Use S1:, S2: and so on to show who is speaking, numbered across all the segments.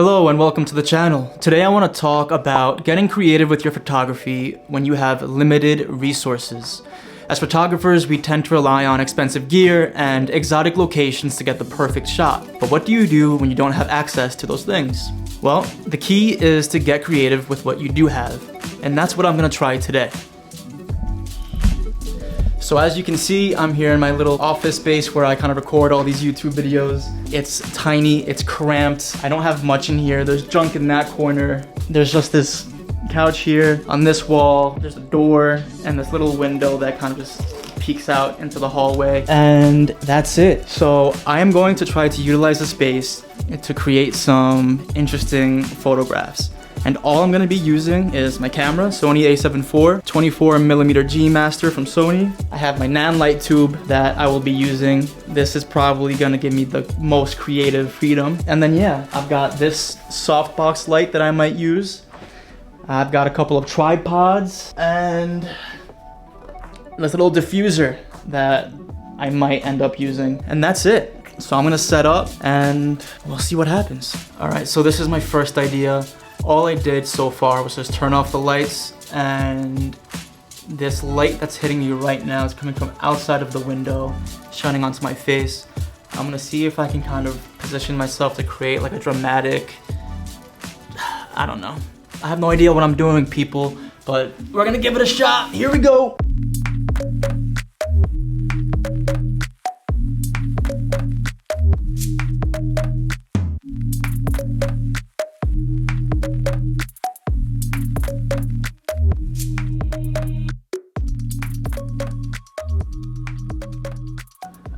S1: Hello and welcome to the channel. Today I want to talk about getting creative with your photography when you have limited resources. As photographers, we tend to rely on expensive gear and exotic locations to get the perfect shot. But what do you do when you don't have access to those things? Well, the key is to get creative with what you do have, and that's what I'm going to try today. So as you can see, I'm here in my little office space where I kind of record all these YouTube videos. It's tiny, it's cramped. I don't have much in here. There's junk in that corner. There's just this couch here. On this wall, there's a door and this little window that kind of just peeks out into the hallway. And that's it. So I am going to try to utilize the space to create some interesting photographs. And all I'm gonna be using is my camera, Sony A7IV, 24mm G Master from Sony. I have my nan light tube that I will be using. This is probably gonna give me the most creative freedom. And then yeah, I've got this softbox light that I might use. I've got a couple of tripods and this little diffuser that I might end up using. And that's it. So I'm gonna set up and we'll see what happens. All right, so this is my first idea. All I did so far was just turn off the lights, and this light that's hitting you right now is coming from outside of the window, shining onto my face. I'm gonna see if I can kind of position myself to create like a dramatic, I don't know. I have no idea what I'm doing, people, but we're gonna give it a shot. Here we go.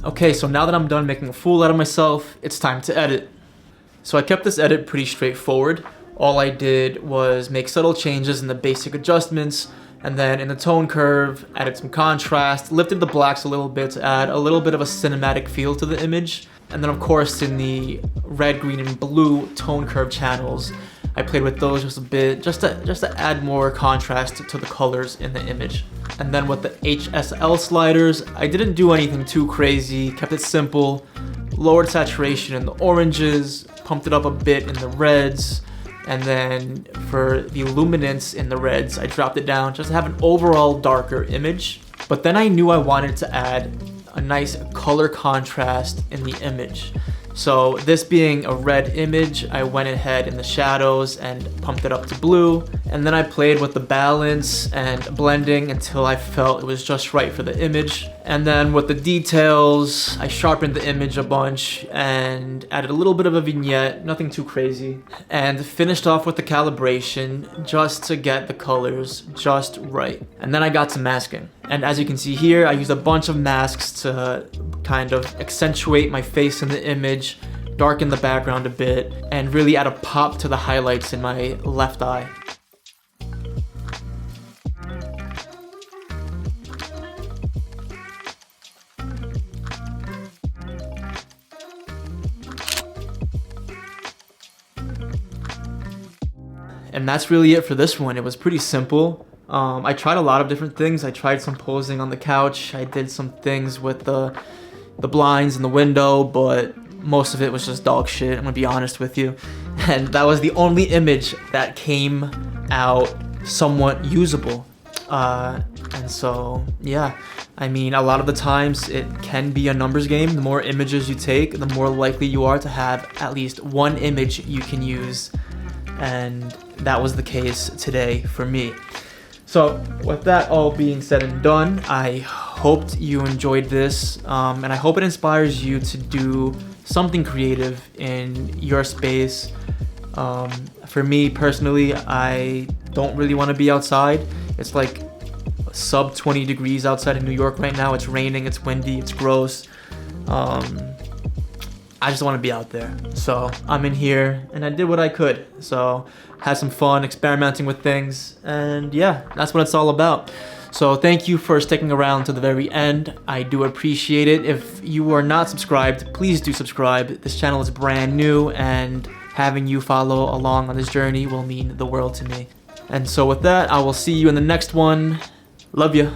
S1: Okay, so now that I'm done making a fool out of myself, it's time to edit. So I kept this edit pretty straightforward. All I did was make subtle changes in the basic adjustments, and then in the tone curve, added some contrast, lifted the blacks a little bit to add a little bit of a cinematic feel to the image. And then of course in the red, green, and blue tone curve channels, I played with those just a bit, just to add more contrast to the colors in the image. And then with the HSL sliders, I didn't do anything too crazy, kept it simple, lowered saturation in the oranges, pumped it up a bit in the reds, and then for the luminance in the reds, I dropped it down just to have an overall darker image. But then I knew I wanted to add a nice color contrast in the image. So this being a red image, I went ahead in the shadows and pumped it up to blue. And then I played with the balance and blending until I felt it was just right for the image. And then with the details, I sharpened the image a bunch and added a little bit of a vignette, nothing too crazy. And finished off with the calibration just to get the colors just right. And then I got to masking. And as you can see here, I used a bunch of masks to kind of accentuate my face in the image, darken the background a bit, and really add a pop to the highlights in my left eye. And that's really it for this one. It was pretty simple. I tried a lot of different things. I tried some posing on the couch. I did some things with the blinds in the window, but most of it was just dog shit, I'm gonna be honest with you. And that was the only image that came out somewhat usable. And so, yeah, I mean, a lot of the times it can be a numbers game. The more images you take, the more likely you are to have at least one image you can use. And that was the case today for me. So with that all being said and done, I hoped you enjoyed this, and I hope it inspires you to do something creative in your space. For me personally, I don't really want to be outside. It's like sub 20 degrees outside in New York right now. It's raining, it's windy, it's gross. I just want to be out there. So I'm in here and I did what I could. So had some fun experimenting with things, and yeah, that's what it's all about. So thank you for sticking around to the very end. I do appreciate it. If you are not subscribed, please do subscribe. This channel is brand new, and having you follow along on this journey will mean the world to me. And so with that, I will see you in the next one. Love you.